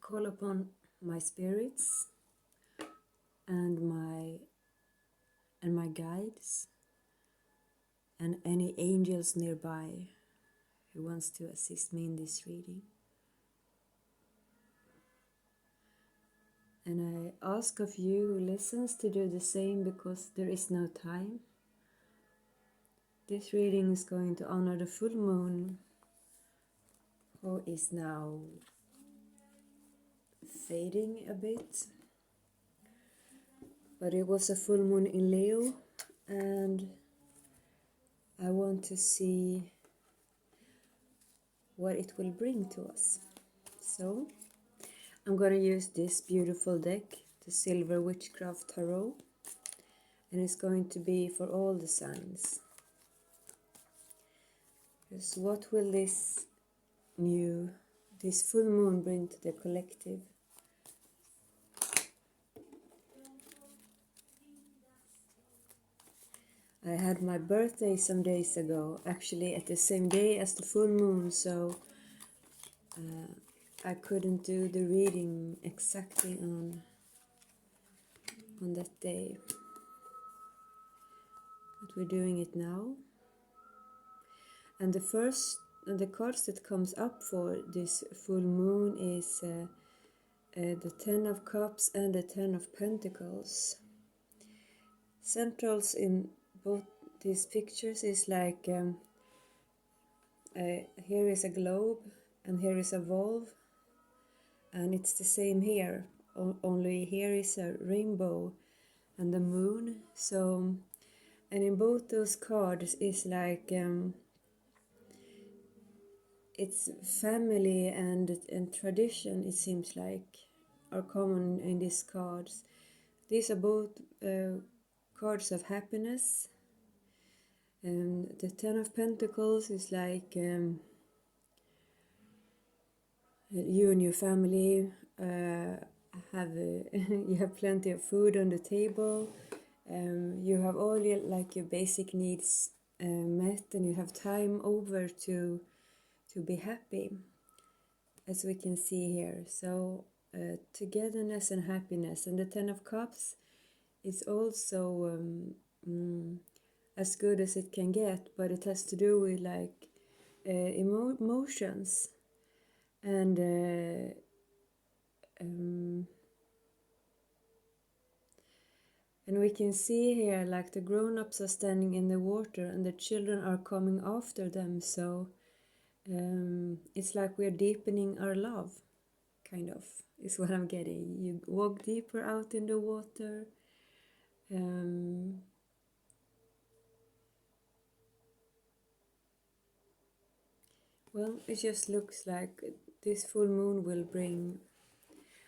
call upon my spirits and my guides and any angels nearby who wants to assist me in this reading. And I ask of you who listens to do the same, because there is no time. This reading is going to honor the full moon, who is now fading a bit. But it was a full moon in Leo, and I want to see what it will bring to us. So I'm going to use this beautiful deck, the Silver Witchcraft Tarot, and it's going to be for all the signs. Because what will this full moon bring to the collective? I had my birthday some days ago, actually at the same day as the full moon, so I couldn't do the reading exactly on that day. But we're doing it now. And the cards that comes up for this full moon is the Ten of Cups and the Ten of Pentacles. Centrals in both these pictures is like here is a globe and here is a valve, and it's the same here, only here is a rainbow and the moon. So, and in both those cards is like it's family and tradition, it seems like, are common in these cards. These are both cards of happiness. And the Ten of Pentacles is like you and your family have you have plenty of food on the table. You have all your basic needs met, and you have time over to be happy, as we can see here. So togetherness and happiness. And the Ten of Cups is also as good as it can get, but it has to do with like emotions and we can see here like the grown-ups are standing in the water and the children are coming after them. So it's like we're deepening our love, kind of, is what I'm getting. You walk deeper out in the water. Well, it just looks like this full moon will bring,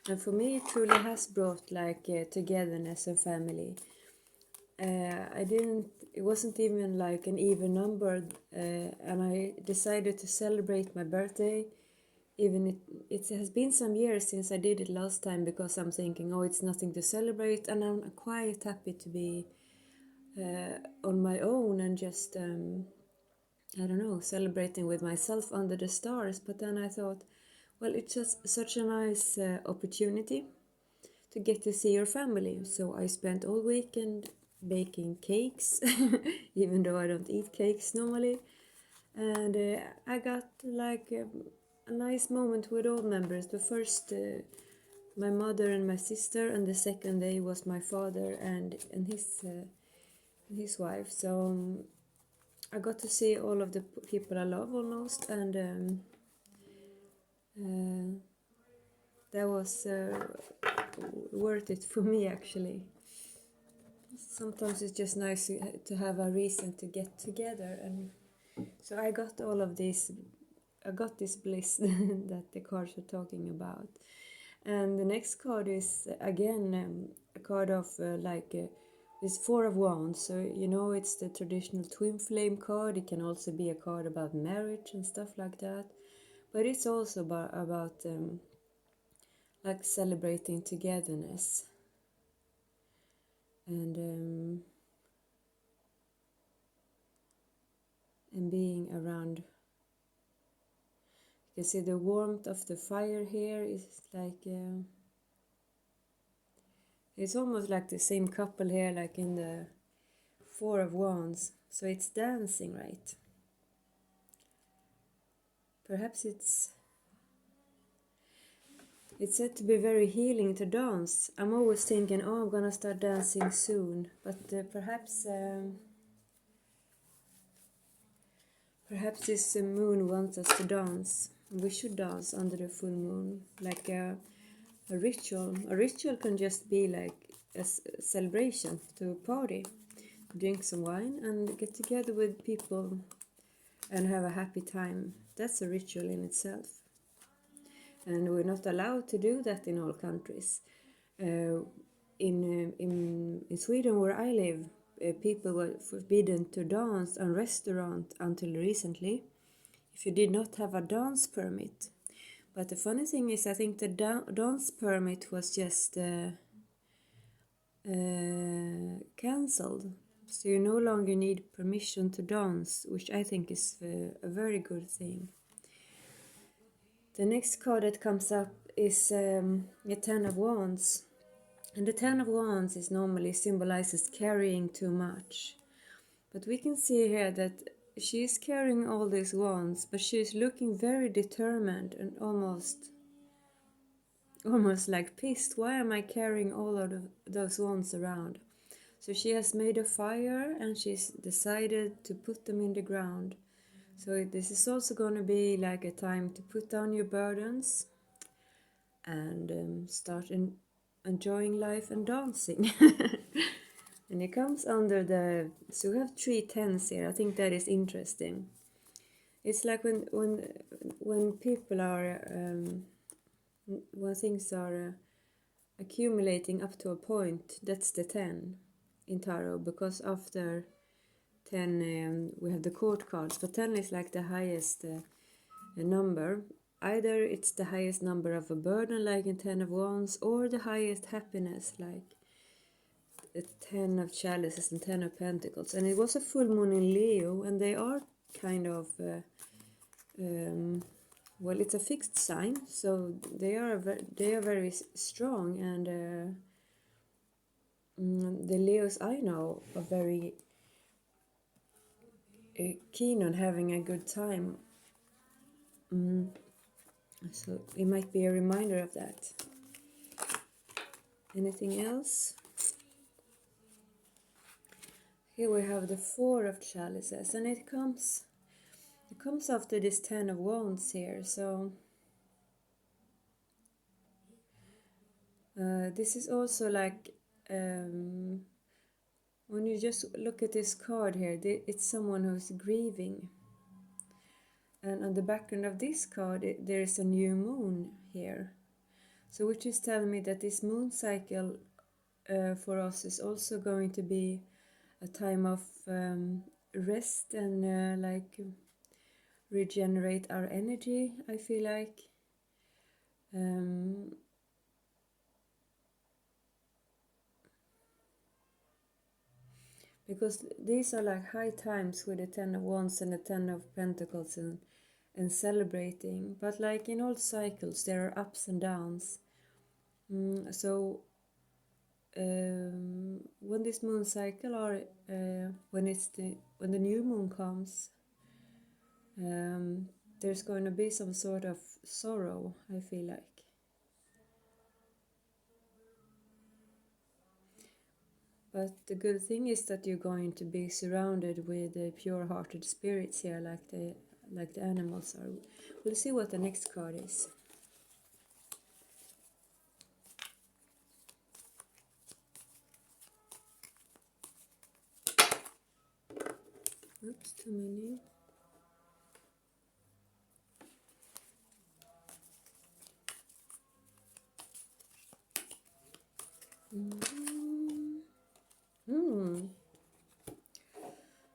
and for me it truly has brought like togetherness and family. It wasn't even like an even number, and I decided to celebrate my birthday. Even it has been some years since I did it last time, because I'm thinking, oh, it's nothing to celebrate, and I'm quite happy to be on my own and just I don't know, celebrating with myself under the stars. But then I thought, well, it's just such a nice opportunity to get to see your family. So I spent all weekend baking cakes, even though I don't eat cakes normally. And I got like a nice moment with all members. The first, my mother and my sister, and the second day was my father and his wife. So I got to see all of the people I love almost, and that was worth it for me, actually. Sometimes it's just nice to have a reason to get together, and so I got all of this. I got this bliss that the cards are talking about. And the next card is again a card of this Four of Wands. So you know, it's the traditional twin flame card. It can also be a card about marriage and stuff like that, but it's also about like celebrating togetherness and being around. You see the warmth of the fire here is like, it's almost like the same couple here, like in the Four of Wands. So it's dancing, right? Perhaps it's said to be very healing to dance. I'm always thinking, oh, I'm gonna start dancing soon. But perhaps this moon wants us to dance. We should dance under the full moon, like a ritual. A ritual can just be like a celebration, to party, drink some wine and get together with people and have a happy time. That's a ritual in itself. And we're not allowed to do that in all countries. In Sweden, where I live, people were forbidden to dance in restaurant until recently if you did not have a dance permit. But the funny thing is, I think the dance permit was just cancelled. So you no longer need permission to dance, which I think is a very good thing. The next card that comes up is the Ten of Wands. And the Ten of Wands is normally symbolizes carrying too much. But we can see here that she is carrying all these wands, but she is looking very determined and almost like pissed. Why am I carrying all of those wands around? So she has made a fire and she's decided to put them in the ground. So this is also going to be like a time to put down your burdens and start enjoying life and dancing. And it comes under the, so we have 3 tens here. I think that is interesting. It's like when people are, when things are accumulating up to a point, that's the 10 in tarot, because after 10 we have the court cards, but 10 is like the highest number. Either it's the highest number of a burden, like in 10 of Wands, or the highest happiness, like the 10 of Chalices and 10 of Pentacles. And it was a full moon in Leo, and they are kind of well, it's a fixed sign, so they are very strong, and the Leos I know are very keen on having a good time. So it might be a reminder of that. Anything else? Here we have the Four of Chalices, and it comes after this 10 of Wands here. So this is also like when you just look at this card here, it's someone who's grieving. And on the background of this card, there is a new moon here. So which is telling me that this moon cycle for us is also going to be a time of rest and like regenerate our energy, I feel like. Because these are like high times with the 10 of Wands and the 10 of Pentacles and celebrating. But like in all cycles, there are ups and downs. So when this moon cycle, or when the new moon comes, there's going to be some sort of sorrow, I feel like. But the good thing is that you're going to be surrounded with pure-hearted spirits here, like the animals are. We'll see what the next card is. Oops, too many.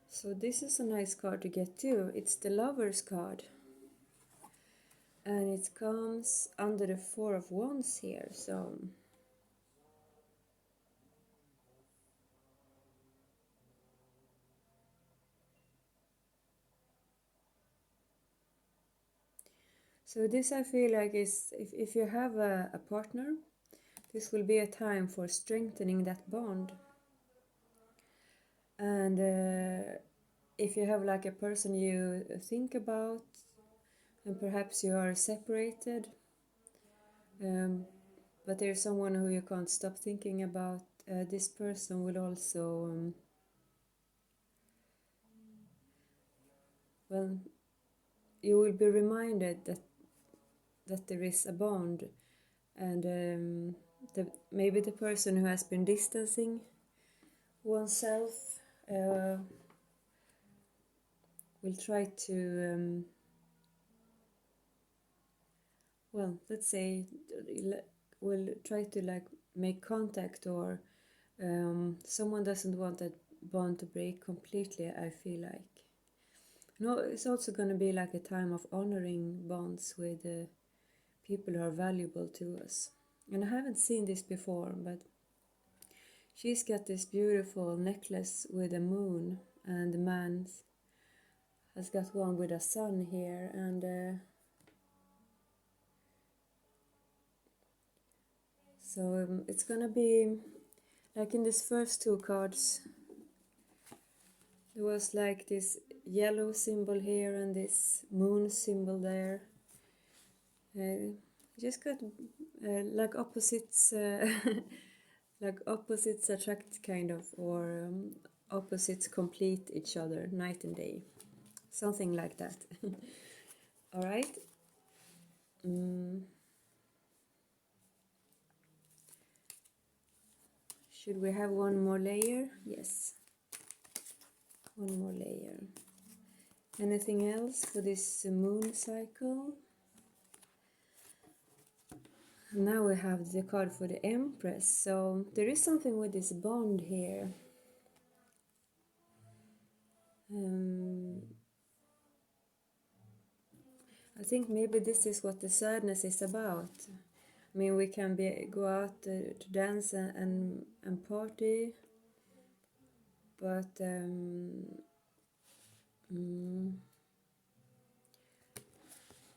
So this is a nice card to get too. It's the Lover's card. And it comes under the Four of Wands here, so... So this I feel like is, if you have a partner, this will be a time for strengthening that bond. And if you have like a person you think about, and perhaps you are separated, but there's someone who you can't stop thinking about, this person will also, well, you will be reminded that there is a bond, and maybe the person who has been distancing oneself will try to, well, let's say, will try to like make contact, or someone doesn't want that bond to break completely, I feel like. No, it's also going to be like a time of honoring bonds with people who are valuable to us. And I haven't seen this before, but she's got this beautiful necklace with a moon, and the man has got one with a sun here, and so it's gonna be like in these first two cards. There was like this yellow symbol here and this moon symbol there. Just got like opposites, like opposites attract kind of, or opposites complete each other, night and day, something like that. All right. Should we have one more layer? Yes. One more layer. Anything else for this moon cycle? Now we have the card for the Empress. So there is something with this bond here. I think maybe this is what the sadness is about. I mean, we can go out to dance and party, but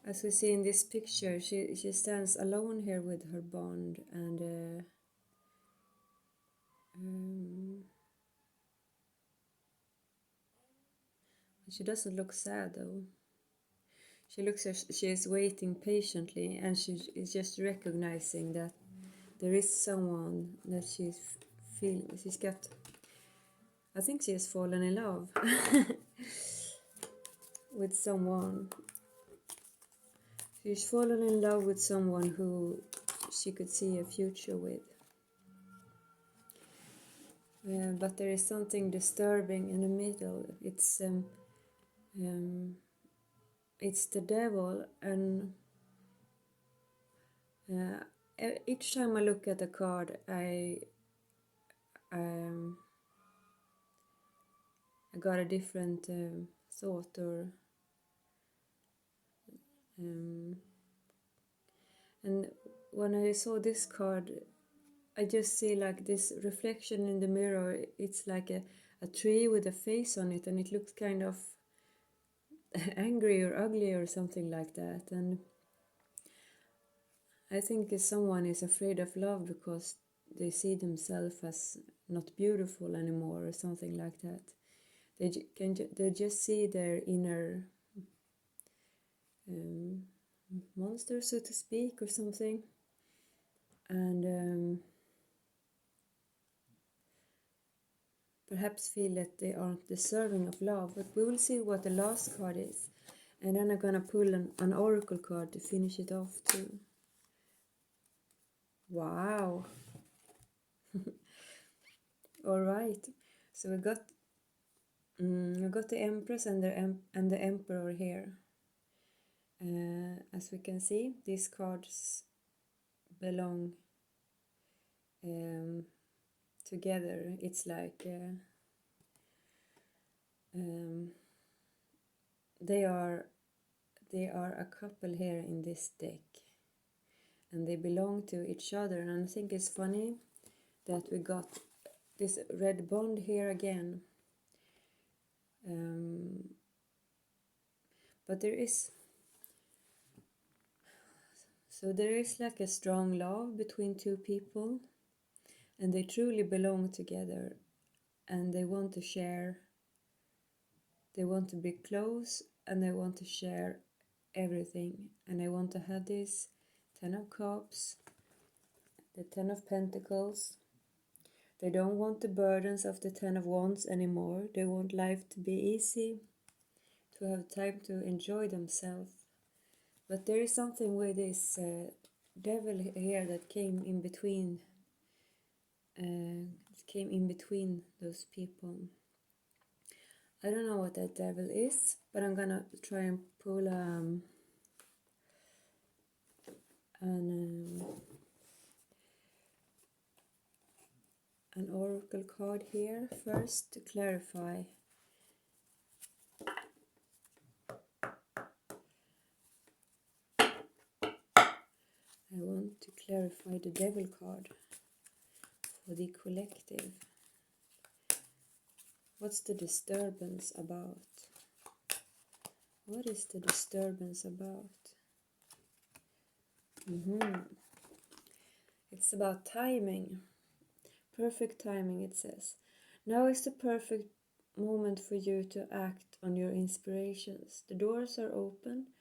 as we see in this picture, she stands alone here with her bond, and she doesn't look sad though. She looks as she is waiting patiently, and she is just recognizing that there is someone that she's got. I think she has fallen in love with someone. She's fallen in love with someone who she could see a future with. But there is something disturbing in the middle. It's the devil, and each time I look at the card, I got a different thought, or and when I saw this card, I just see like this reflection in the mirror. It's like a tree with a face on it, and it looks kind of angry or ugly or something like that. And I think someone is afraid of love because they see themselves as not beautiful anymore, or something like that. They just see their inner monster, so to speak, or something, and perhaps feel that they aren't deserving of love. But we will see what the last card is, and then I'm gonna pull an oracle card to finish it off too. Wow. All right, so we got the Empress and the Emperor here. As we can see, these cards belong together. It's like they are a couple here in this deck, and they belong to each other. And I think it's funny that we got this red bond here again. But there is So there is like a strong love between two people, and they truly belong together, and they want to share, they want to be close, and they want to share everything. And I want to have this 10 of Cups, the 10 of Pentacles. They don't want the burdens of the 10 of Wands anymore. They want life to be easy, to have time to enjoy themselves. But there is something with this devil here that came in between. Came in between those people. I don't know what that devil is, but I'm gonna try and pull an oracle card here first to clarify. I want to clarify the devil card for the collective. What's the disturbance about? What is the disturbance about? It's about timing. Perfect timing, it says. Now is the perfect moment for you to act on your inspirations. The doors are open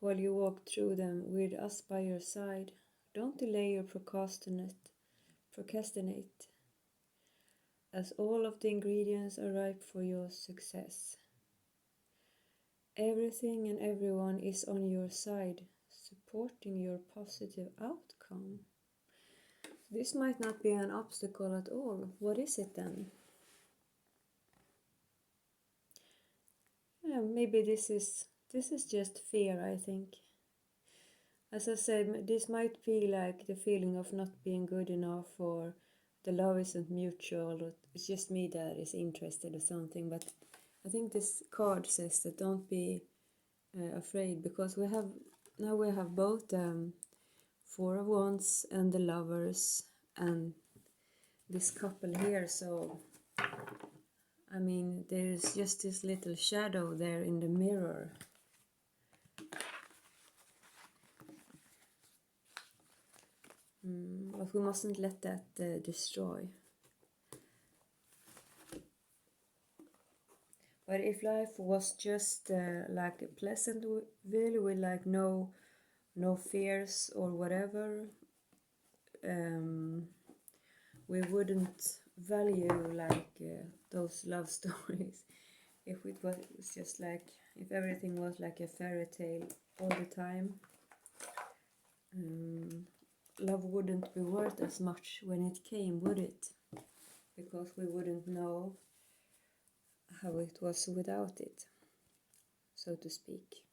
while you walk through them with us by your side. Don't delay or procrastinate, as all of the ingredients are ripe for your success. Everything and everyone is on your side, supporting your positive outcome. This might not be an obstacle at all. What is it then? Yeah, maybe this is just fear, I think. As I said, this might feel like the feeling of not being good enough, or the love isn't mutual, or it's just me that is interested or something. But I think this card says that don't be afraid, because we have both Four of Wands and the Lovers and this couple here. So I mean, there's just this little shadow there in the mirror. But we mustn't let that destroy. But if life was just like a Pleasantville with like no fears or whatever, we wouldn't value like those love stories. If it was just like, if everything was like a fairy tale all the time, love wouldn't be worth as much when it came, would it? Because we wouldn't know how it was without it, so to speak.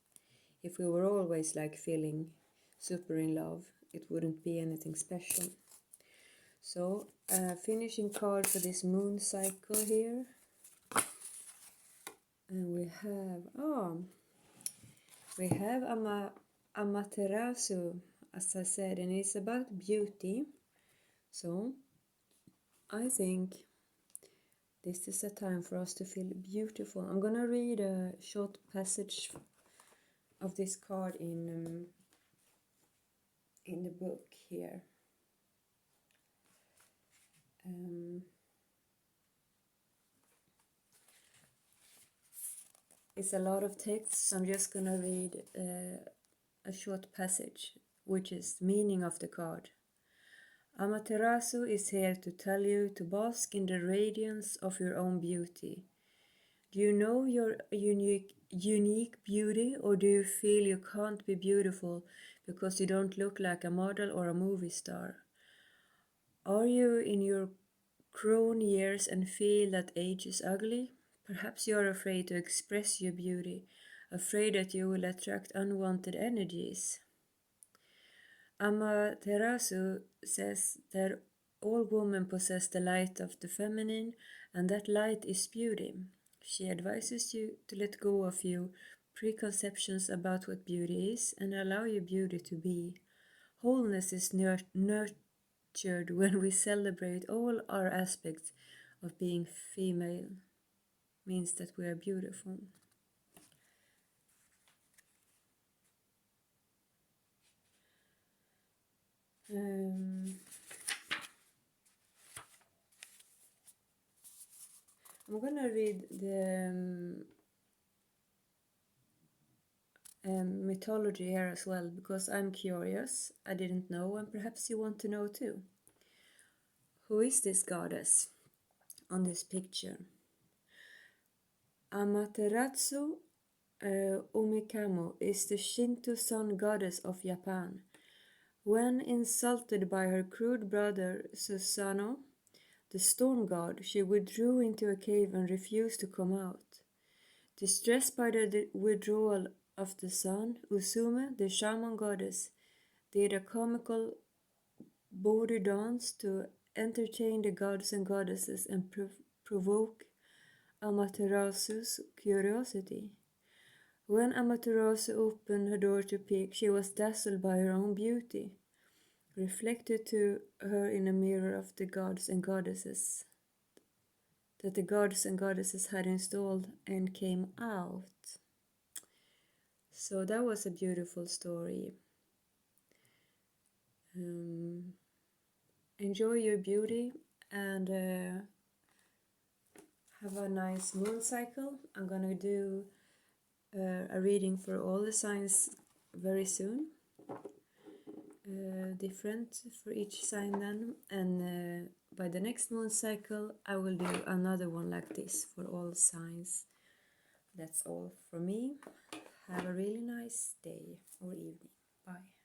If we were always like feeling super in love, it wouldn't be anything special. So, finishing card for this moon cycle here. And we have Amaterasu, as I said, and it's about beauty. So I think this is a time for us to feel beautiful. I'm gonna read a short passage of this card in the book here. It's a lot of text, so I'm just gonna read a short passage, which is the meaning of the card. Amaterasu is here to tell you to bask in the radiance of your own beauty. Do you know your unique beauty, or do you feel you can't be beautiful because you don't look like a model or a movie star? Are you in your grown years and feel that age is ugly? Perhaps you are afraid to express your beauty, afraid that you will attract unwanted energies. Amaterasu says that all women possess the light of the feminine, and that light is beauty. She advises you to let go of your preconceptions about what beauty is and allow your beauty to be. Wholeness is nurtured when we celebrate all our aspects of being female. Means that we are beautiful. I'm gonna read the mythology here as well, because I'm curious. I didn't know, and perhaps you want to know too. Who is this goddess on this picture? Amaterasu Umikamo is the Shinto sun goddess of Japan. When insulted by her crude brother Susanoo, the storm god, she withdrew into a cave and refused to come out. Distressed by the withdrawal of the sun, Usume, the shaman goddess, did a comical body dance to entertain the gods and goddesses and provoke Amaterasu's curiosity. When Amaterasu opened her door to peek, she was dazzled by her own beauty, reflected to her in a mirror of the gods and goddesses that the gods and goddesses had installed, and came out. So that was a beautiful story. Enjoy your beauty and have a nice moon cycle. I'm gonna do a reading for all the signs very soon. Different for each sign then, and by the next moon cycle I will do another one like this for all signs. That's all from me. Have a really nice day or evening. Bye.